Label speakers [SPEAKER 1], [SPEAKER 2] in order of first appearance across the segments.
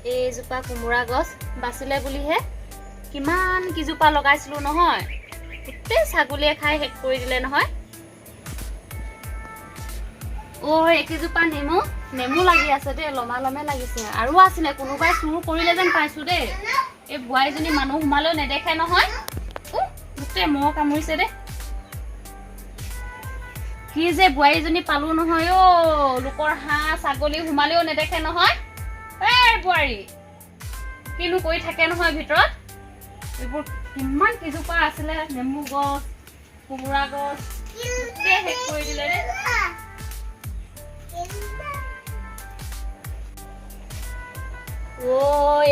[SPEAKER 1] এইজোপা কোমোৰা গছ বাচিলে বুলিহে কিমান কিজোপা লগাইছিলো নহয়, গোটেই ছাগলীয়ে খাই শেষ কৰি দিলে নহয়। একেজোপা নেমু লাগি আছে দেই, লমে লাগিছে। আৰু আছিলে, কোনোবাই চুৰ কৰিলে যেন পাইছো দেই। এই বোৱাৰীজনী মানুহ সোমালেও নেদেখে নহয়। গোটেই মহ কামুৰিছে দেই। কি যে বোৱাৰীজনী পালো নহয় লোকৰ হাঁহ ছাগলী সোমালেও নেদেখে নহয়। বোৱাৰী কিনো কৰি থাকে নহয় ভিতৰত। এইবোৰ কিমান কিজোপা আছিলে, নেমু গছ, কোমোৰা গছ, গোটেই শেষ কৰি দিলে দেই।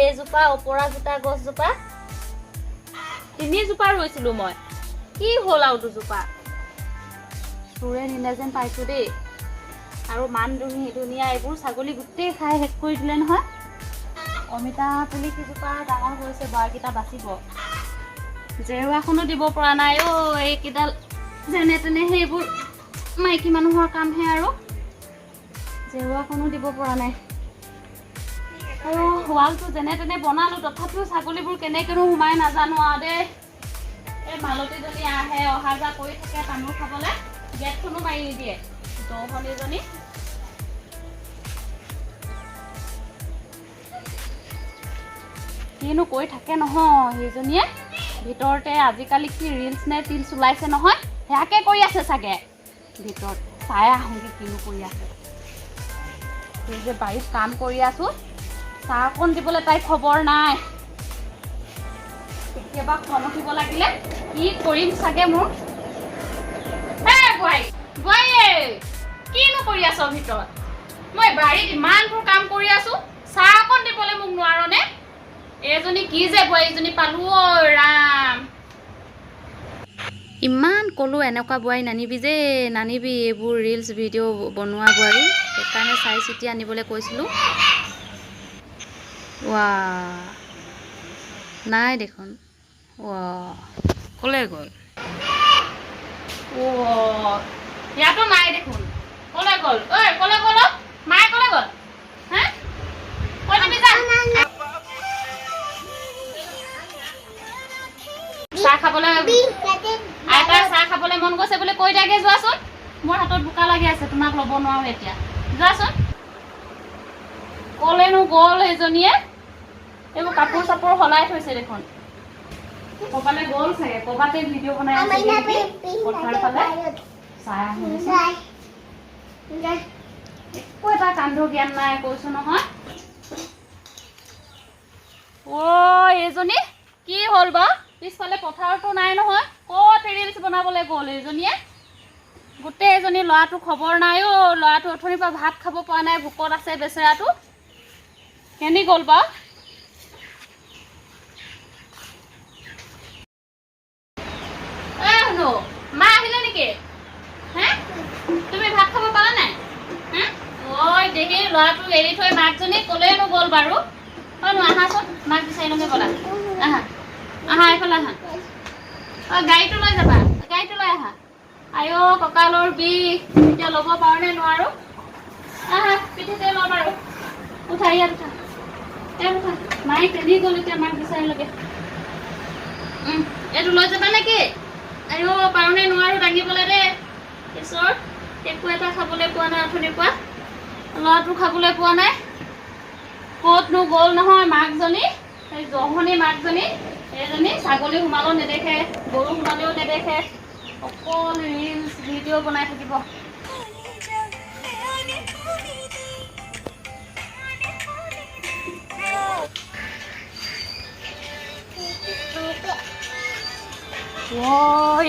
[SPEAKER 1] এইজোপা অপৰাজিতা গছজোপা 3 জোপা ৰুইছিলো মই, কি হ'ল আৰু 2 জোপা চোৰে নিলে যেন পাইছো দেই। আৰু মান ধুনীয়া এইবোৰ ছাগলী গোটেই খাই শেষ কৰি দিলে নহয়। অমিতা পুলি কিজোপা ডাঙৰ হৈছে, বাৰকেইটা বাচিব। জেওৰাখনো দিব পৰা নাই এইকেইডাল যেনে তেনে, সেইবোৰ মাইকী মানুহৰ কামহে আৰু। জেওৰাখনো দিব পৰা নাই। আৰু ৱালটো যেনে তেনে বনালো, তথাপিও ছাগলীবোৰ কেনেকেনো সোমাই নাজানো আৰু দেই। এই মালতীজনী আহে, অহা যোৱা কৰি থাকে তামোল খাবলৈ, গেটখনো মাৰি নিদিয়ে। দহনীজনী কিনো কৰি থাকে নহয় সেইজনীয়ে। ভিতৰতে আজিকালি কি ৰিলছ নে টিলছ ওলাইছে নহয়, সেয়াকে কৰি আছে চাগে। ভিতৰত চাই আহোঁগৈ কিনো কৰি আছে। এই যে বাৰীত কাম কৰি আছো, চাহ অকণ দিবলৈ তাই খবৰ নাই। কেতিয়াবা খং উঠিব লাগিলে কি কৰিম চাগে মোৰ। কিনো কৰি আছ ভিতৰত? মই বাৰীত ইমানবোৰ কাম কৰি আছো, চাহ অকণ দিবলৈ মোক নোৱাৰ নে? এইজনী কি যে বোৱাৰীজনী পালো ৰাম। ইমান ক'লো এনেকুৱা বোৱাৰী নানিবি যে, নানিবি এইবোৰ ৰিলছ ভিডিঅ' বনোৱা বোৱাৰী। সেইকাৰণে চাই চিতি আনিবলৈ কৈছিলোঁ। নাই দেখোন। ক'লে গ'ল? ইয়াতো নাই দেখোন। ক'লে গ'ল? ক'লে গ'ল? মায়ে ক'লে গ'ল? হা? কৈ দিবি যা। চাহ খাবলৈ, আইতাৰ চাহ খাবলৈ মন গৈছে বুলি কৈ দিয়াগে, যোৱাচোন। মোৰ হাতত বোকা লাগি আছে, তোমাক ল'ব নোৱাৰো এতিয়া। যোৱাচোন। ক'লেনো গ'ল সেইজনীয়ে। এইবোৰ কাপোৰ চাপোৰ সলাই থৈছে দেখোন। ক'বালে গ'ল চাগে, ক'বাতে ভিডিঅ' বনাই আছে পথাৰ ফালে। চাই আহোঁ। একো এটা কাণ্ড জ্ঞান নাই, কৈছো নহয়। এইজনী কি হ'ল বা? পিছফালে পথাৰতো নাই নহয়, ক'ত ৰিলছ বনাবলৈ গ'ল এইজনীয়ে। গোটেই এজনী ল'ৰাটো খবৰ নাই ল'ৰাটো অথনিৰ পৰা ভাত খাব পৰা নাই, ভোকত আছে বেচেৰাটো। কেনি গ'ল বা? মা আহিলে নেকি? তুমি ভাত খাব পালা নাই? দেহি ল'ৰাটো এৰি থৈ মাকজনী ক'লেনো গ'ল বাৰু। আহাচোন, মাক বিচাৰি লওঁগে ব'লা। আহা এইফালে আহা। গাড়ীটো লৈ যাবা, গাড়ীটো লৈ আহা। কঁকালৰ বিষ, এতিয়া ল'ব পাৰো নে নোৱাৰো। আহা পিঠিতে ল'ম আৰু। উঠা ইয়াত উঠা। উঠা। মায়ে কেনি গ'ল এতিয়া, মাক বিচাৰি লগে। এইটো লৈ যাবা নেকি? পাৰো নে নোৱাৰো দাঙিবলৈ দেই। পিছৰ একো এটা খাবলৈ পোৱা নাই অথনিৰ পৰা। ল'ৰাটো খাবলৈ পোৱা নাই। ক'তনো গ'ল নহয় মাকজনী, এই জহনী মাকজনী। এইজনী ছাগলী সোমালেও নেদেখে, গৰু সোমালেও নেদেখে, অকল ৰিলছ ভিডিঅ' বনাই থাকিব।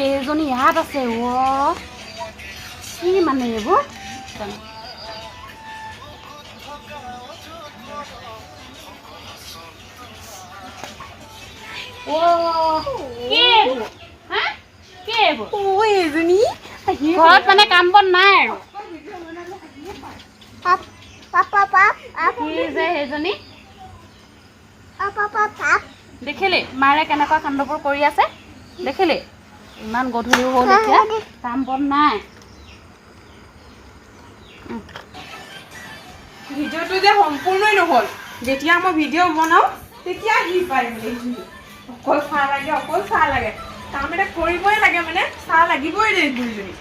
[SPEAKER 1] এইজনী ইয়াত আছে। কি মানে এইবোৰ? ঘৰত মানে কাম বন নাই আৰু। দেখিলি মাৰে কেনেকুৱা কাণ্ডবোৰ কৰি আছে, দেখিলি? ইমান গধূলি হ'ল এতিয়া, কাম বন নাই।
[SPEAKER 2] ভিডিঅ'টো যে সম্পূৰ্ণই নহ'ল। যেতিয়া মই ভিডিঅ' বনাওঁ তেতিয়া আহি পায় মানে অকল চাহ লাগে কাম এটা কৰিবই লাগে মানে চাহ লাগিবই দেই বুঢ়ীজনী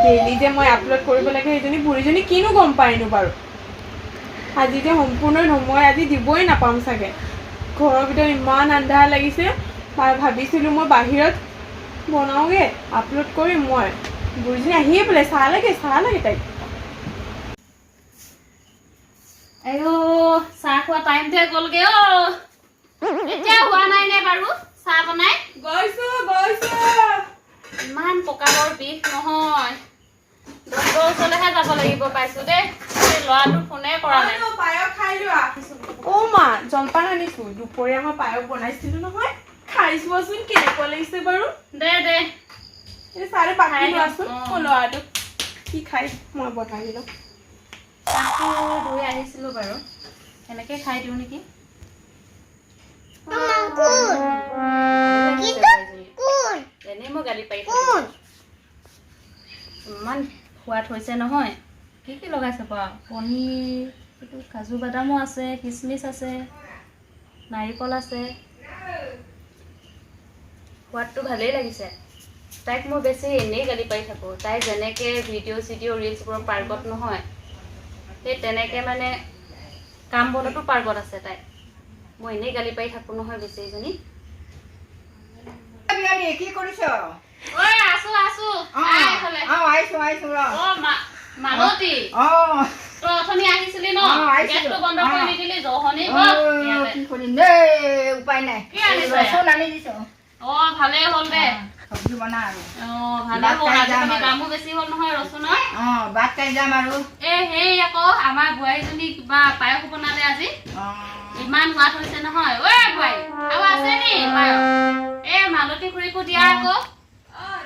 [SPEAKER 2] ডেইলি যে মই আপলোড কৰিব লাগে সেইজনী বুঢ়ীজনী কিনো গম পাইনো বাৰু আজি যে সম্পূৰ্ণ মই আজি দিবই নাপাম চাগে ঘৰৰ ভিতৰত ইমান আন্ধাৰ লাগিছে ভাবিছিলোঁ মই বাহিৰত বনাওঁগে আপলোড কৰিম মই বুঢ়ীজনী আহিয়ে বোলে চাহ লাগে তাইক
[SPEAKER 1] আইও চাহ খোৱা টাইমটোৱে গ'লগে এতিয়া হোৱা নাই নে বাৰু চাহ বনাই
[SPEAKER 2] গৈছো
[SPEAKER 1] ইমান কঁকালৰ বিষ নহয় ডক্টৰৰ ওচৰলৈহে যাব লাগিব পাইছো দেই ল'ৰাটো ফোনে কৰা নাই
[SPEAKER 2] পায়স খাই লোৱা অ' মা জলপান আনিছো দুপৰীয়া মই পায়স বনাইছিলো নহয় খাই চোৱাচোন কেনেকুৱা লাগিছে বাৰু
[SPEAKER 1] দে
[SPEAKER 2] চাৰে পাতি লোৱাচোন মই ল'ৰাটোক কি খাই মই বনাই দিলোঁ
[SPEAKER 1] চাহটো ধুই আহিছিলো বাৰু এনেকে খাই দিওঁ নেকি এনেই মই গালি পাৰি ইমান সোৱাদ হৈছে নহয় কি লগাইছে বাৰু পনীৰ এইটো কাজু বাদামো আছে কিচমিচ আছে নাৰিকল আছে সোৱাদটো ভালেই লাগিছে তাইক মই বেছি এনেই গালি পাৰি থাকোঁ তাই যেনেকৈ ভিডিঅ' ৰিলছবোৰৰ পাৰ্গত নহয় সেই তেনেকৈ মানে কাম বনতো পাৰ্গত আছে তাই মই এনেই গালি পাৰি থাকোঁ নহয় বেছি এজনী
[SPEAKER 3] কি কৰিছ
[SPEAKER 1] আছো মালতী তই অথনি আহিছিলি ন গেটটো বন্ধ কৰি নিদিলি জহনি
[SPEAKER 3] কি কৰিম দেই উপায় নাই ৰচুন আনি দিছ
[SPEAKER 1] ভালেই হ'ল দে
[SPEAKER 3] চব্জি বনা আৰু
[SPEAKER 1] ভালে হ'ল আজিকালি দামো বেছি হ'ল নহয় ৰচুনৰ
[SPEAKER 3] ভাত খাই যাম আৰু
[SPEAKER 1] সেই আকৌ আমাৰ বোৱাৰীজনী কিবা পায়স বনালে আজি ইমান সোৱাদ হৈছে নহয় ঐ বোৱাৰী আৰু আছে নি পায়স মালতী খুৰীকো দিয়া আকৌ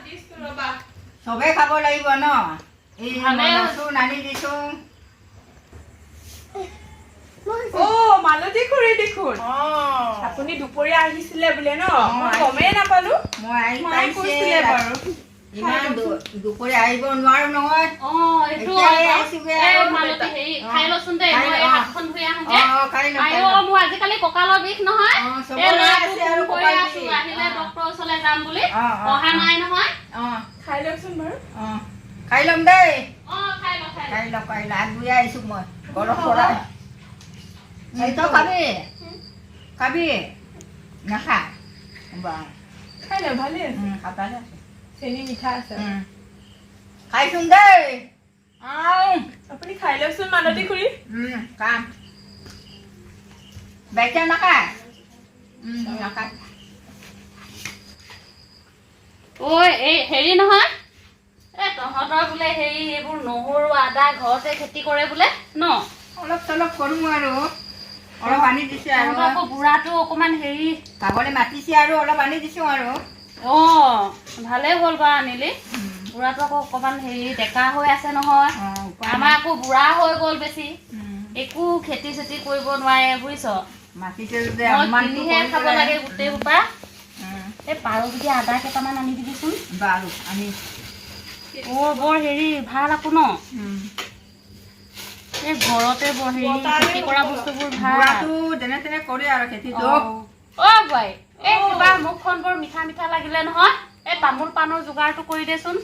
[SPEAKER 2] দিছো ৰবা
[SPEAKER 3] চবে খাব লাগিব ন এই ৰচুন আনি দিছো
[SPEAKER 2] মালতী খুৰী দেখোন আপুনি দুপৰীয়া আহিছিলে বোলে ন মই গমেই নাপালো
[SPEAKER 3] মই
[SPEAKER 2] মায়ে কৈছিলে বাৰু
[SPEAKER 3] ইমান দুপৰীয়া আহিব নোৱাৰো নহয়
[SPEAKER 1] মোৰ আজিকালি কঁকালৰ বিষ নহয় আহিলে ডক্টৰৰ ওচৰলৈ যাম বুলি অহা নাই নহয়
[SPEAKER 2] খাই লওকচোন বাৰু
[SPEAKER 3] খাই ল'ম দেই
[SPEAKER 1] খাই লওক
[SPEAKER 3] আগবঢ়াই আহিছো মই গৰম পৰা তই খাবি নাখা
[SPEAKER 2] খাই লওক ভালেই
[SPEAKER 3] খাবালে
[SPEAKER 2] চেনি মিঠা আছে
[SPEAKER 3] খাইছোন দেই
[SPEAKER 2] আপুনি খাই লওকচোন মালতী খুৰী
[SPEAKER 3] খাম বেচা নাখায় নাখায়
[SPEAKER 1] এই হেৰি নহয় তহঁতৰ বোলে হেৰি এইবোৰ নহৰু আদা ঘৰতে খেতি কৰে বোলে ন
[SPEAKER 3] অলপ চলপ কৰো আৰু অলপ আনি দিছে আৰু
[SPEAKER 1] আকৌ বুঢ়াটো অকমান হেৰি
[SPEAKER 3] খাবলৈ মাতিছে আৰু অলপ আনি দিছো আৰু
[SPEAKER 1] ভালেই হ'ল বাৰু আনিলি বুঢ়াটো আকৌ অকমান হেৰি ডেকা হৈ আছে নহয় আমাৰ আকৌ বুঢ়া হৈ গ'ল বেছি একো খেতি চেতি কৰিব নোৱাৰে বুজিছ কিনিহে খাব লাগে গোটেই সোপা এই পাৰ যদি আদা কেইটামান আনি দিবিচোন
[SPEAKER 3] বাৰু আনি
[SPEAKER 1] বৰ হেৰি ভাল আকৌ ন এই ঘৰতে খেতি কৰা বস্তুবোৰ ভাল
[SPEAKER 3] যেনে তেনে কৰে আৰু খেতিটো
[SPEAKER 1] বোৱাৰী এই কিবা মুখখন বৰ মিঠা মিঠা লাগিলে নহয় এই তামোল পাণৰ যোগাৰটো কৰি দেচোন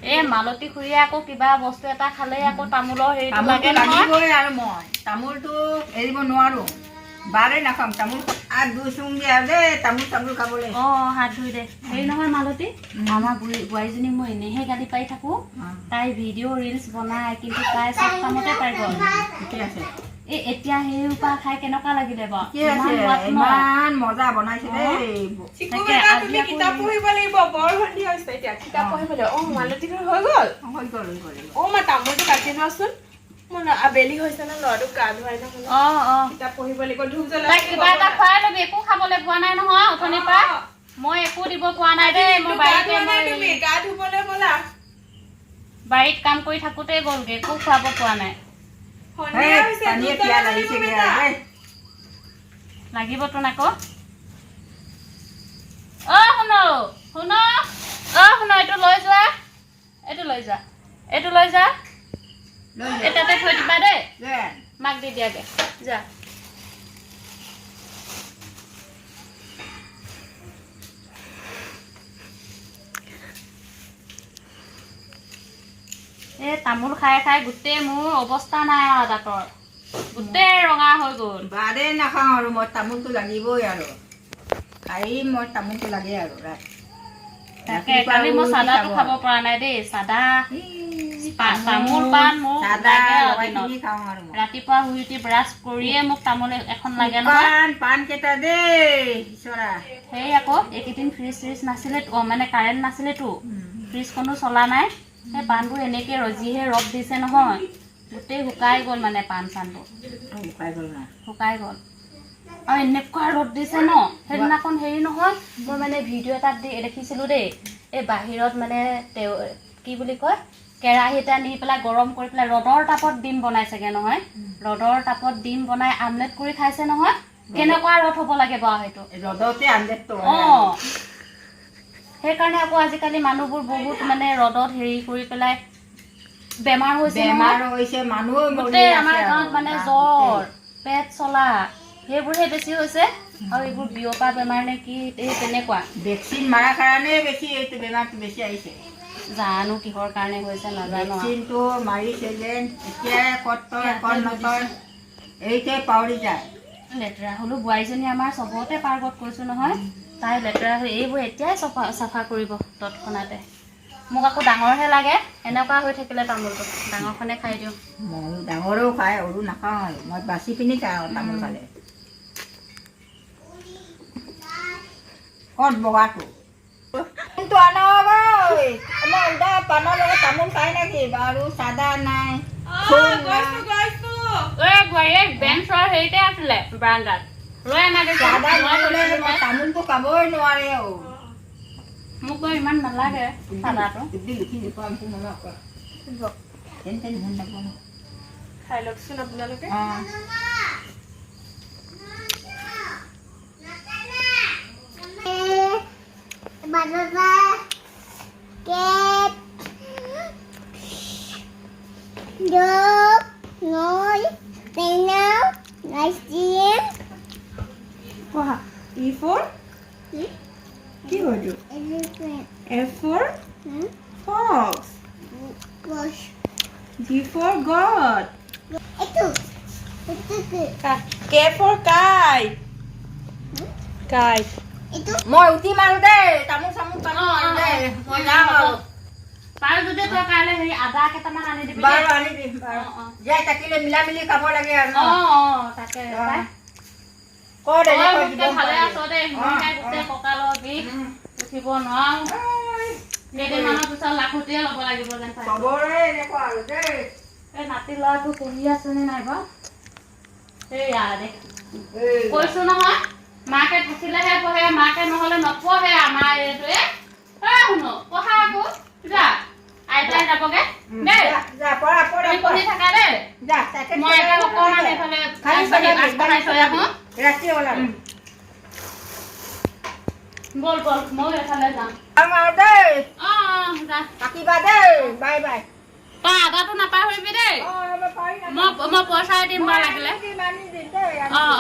[SPEAKER 1] এই মালতী খুৰীয়ে আকৌ কিবা বস্তু এটা খালে আকৌ তামোলৰ হেৰিটো লাগে
[SPEAKER 3] নহয় আৰু মই তামোলটো এৰিব নোৱাৰো বাৰে নাখাম তামোল হাত ধুইছোং দিয়া দেই তামোল খাবলৈ
[SPEAKER 1] হাত ধুই দে হেৰি নহয় মালতী আমাৰ বোৱাৰীজনীক মই এনেহে গালি পাৰি থাকো তাই ভিডিঅ' ৰিলছ বনাই কিন্তু তাই চব কামতে পাই গ'ল
[SPEAKER 3] ঠিকে আছে
[SPEAKER 1] এতিয়া সেই পৰা খাই কেনেকুৱা লাগিলে বাৰু
[SPEAKER 3] ইমান মজা বনাইছে দেই
[SPEAKER 2] তুমি কিতাপ পঢ়িব লাগিব বৰ সন্ধি হৈছে এতিয়া কিতাপ পঢ়িব লাগিব মালতী খুৰী হৈ গ'ল মা তামোলটো কাটি লোৱাচোন আবেলি হৈছে ন ল'ৰাটোক গা ধুৱাই নহ'লে কিতাপ পঢ়িব লাগিব ধূপ জ্বলাই
[SPEAKER 1] কিবা এটা খুৱাই ল'বি একো খাবলৈ পোৱা নাই নহয় অথনিৰ পৰা মই একো দিব পোৱা নাই দেই মই
[SPEAKER 2] গা ধুবলৈ ব'লা
[SPEAKER 1] বাৰীত কাম কৰি থাকোঁতে গ'লগে একো খুৱাব পোৱা নাই লাগিবতো আকৌ শুন এইটো লৈ যোৱা লৈ যা এইটো লৈ যা
[SPEAKER 3] লৈ
[SPEAKER 1] এই তাতে থৈ দিবা দেই
[SPEAKER 3] লৈ আন।
[SPEAKER 1] মাক দি দিয়াগে যা এই তামোল খাই খাই গোটেই মোৰ অৱস্থা নাই আৰু দাঁতৰ গোটেই ৰঙা হৈ গ'ল
[SPEAKER 3] বাৰে নাখাওঁ আৰু মই তামোলটো লাগিবই আৰু খাই মই তামোলটো লাগে আৰু
[SPEAKER 1] তাকে কালি মই চাদাটো খাব পৰা নাই দেই চাদা তামোল পাণ মোক
[SPEAKER 3] চাদা
[SPEAKER 1] লাগে আৰু
[SPEAKER 3] লগাই
[SPEAKER 1] দিনত।
[SPEAKER 3] কিনি খাওঁ আৰু মই।
[SPEAKER 1] ৰাতিপুৱা শুই উঠি ব্ৰাছ কৰিয়ে মোক তামোল এখন লাগে নহয়
[SPEAKER 3] পাণ কেইটা দেই ঈশ্বৰা
[SPEAKER 1] সেই আকৌ এইকেইদিন ফ্ৰিজ নাছিলে মানে কাৰেণ্ট নাছিলেতো ফ্ৰিজখনো চলা নাই সেই পাণবোৰ এনেকে যিহে ৰ'দ দিছে নহয় গোটেই শুকাই গ'ল মানে পাণ চাণবোৰ
[SPEAKER 3] শুকাই গ'ল না
[SPEAKER 1] শুকাই গ'ল আৰু এনেকুৱা ৰ'দ দিছে ন সেইদিনাখন হেৰি নহয় মই মানে ভিডিঅ' এটাত দেখিছিলোঁ দেই এই বাহিৰত মানে কি বুলি কয় কেৰাহী এটা নি পেলাই গৰম কৰি পেলাই ৰ'দৰ তাপত ডিম বনাইছেগে নহয় ৰ'দৰ তাপত ডিম বনাই আমলেট কৰি খাইছে নহয় কেনেকুৱা ৰ'দ হ'ব লাগে বাৰু সেইটো
[SPEAKER 3] ৰ'দতে আমলেটটো
[SPEAKER 1] অঁ সেইকাৰণে আকৌ আজিকালি মানুহবোৰ বহুত মানে ৰ'দত হেৰি কৰি পেলাই বেমাৰ হৈছে
[SPEAKER 3] বেমাৰ হৈছে মানুহ
[SPEAKER 1] গোটেই আমাৰ গাঁৱত মানে জ্বৰ পেট চলা সেইবোৰহে বেছি হৈছে আৰু এইবোৰ বিয়পা বেমাৰ নে কি এই তেনেকুৱা
[SPEAKER 3] ভেকচিন মাৰাৰ কাৰণে বেছি এইটো বেমাৰটো বেছি আহিছে
[SPEAKER 1] জানো কিহৰ কাৰণে হৈছে নাজানো
[SPEAKER 3] ভেকচিনটো মাৰিছে যেন এতিয়া ক'ত তই ক'ত নতয় এইতে পাহৰি যায়
[SPEAKER 1] লেতেৰা হ'লো বোৱাৰীজনী আমাৰ চবতে পাৰ্গত কৈছোঁ নহয় তাই লেতেৰা হৈ এইবোৰ এতিয়াই চাফা কৰিব তৎক্ষণাতে মোক আকৌ ডাঙৰহে লাগে এনেকুৱা হৈ থাকিলে তামোলটো ডাঙৰখনে খাই দিওঁ
[SPEAKER 3] মই ডাঙৰেও খাই সৰু নাখাওঁ আৰু মই বাচি পিনি খাওঁ তামোল খালে ক'ত বগাটো কিন্তু আনগৈ মই উদা পাণৰ লগত তামোল খাই নেকি বাৰু চাদা নাই
[SPEAKER 1] বেঞ্চৰ হেৰিতে আছিলে বাৰান্দাত লৈ আনাগে
[SPEAKER 3] চাদা নহ'লে মই তামোলটো খাবই নোৱাৰে
[SPEAKER 1] মোক বাৰু ইমান নালাগে চাদাটো
[SPEAKER 2] খাই লওকচোন আপোনালোকে E for কি হয়তো F for fox G for God K for kite kite
[SPEAKER 3] মই উঠি মাৰো দেই তামোল চামোল পানো মাৰো দেই মই যাওঁ আৰু
[SPEAKER 1] তাৰ যদি তই কাইলৈ হেৰি আদা কেইটামান আনি দিবি
[SPEAKER 3] বাৰু আনি দিম বাৰু জীয়াই থাকিলে মিলা মিলি খাব লাগে আৰু
[SPEAKER 1] তাকে
[SPEAKER 3] ক'ত এনেকৈ দিব
[SPEAKER 1] ভালে আছ দেই মই গোটেই কঁকালৰ বিষ উঠিব নোৱাৰো কেইদিনমানৰ পিছত লাখুটিয়ে ল'ব লাগিব যেন পাই
[SPEAKER 3] চবৰে এনেকুৱা আৰু দেই
[SPEAKER 1] এই নাতি ল'ৰাটো পঢ়ি আছেনে নাই বাৰু সেয়া দেখ কৈছো নহয় মাকে থাকিলেহে পঢ়ে মাকে নহ'লে নপঢ়ে আমাৰ এইটোৱে শুনো পঢ়া আকৌ যা আইতাই যাবগে দেই
[SPEAKER 3] যা পঢ়া পঢ়া
[SPEAKER 1] পঢ়ি থাকা দেই
[SPEAKER 3] যা তাকে
[SPEAKER 1] মই এটা অকণমান এইফালে আগবাঢ়ি থৈ আহোঁ
[SPEAKER 3] ৰাতি হ'ল আৰু
[SPEAKER 1] বল বল মই এইফালে যাম
[SPEAKER 3] আৰু দেই
[SPEAKER 1] যা
[SPEAKER 3] থাকিবা দেই বাই বাই
[SPEAKER 1] তই আদাটো নাপাহৰিবি দেই মই পইচাই দিম বাৰু লাগিলে
[SPEAKER 3] মানি দিম দেই
[SPEAKER 1] অঁ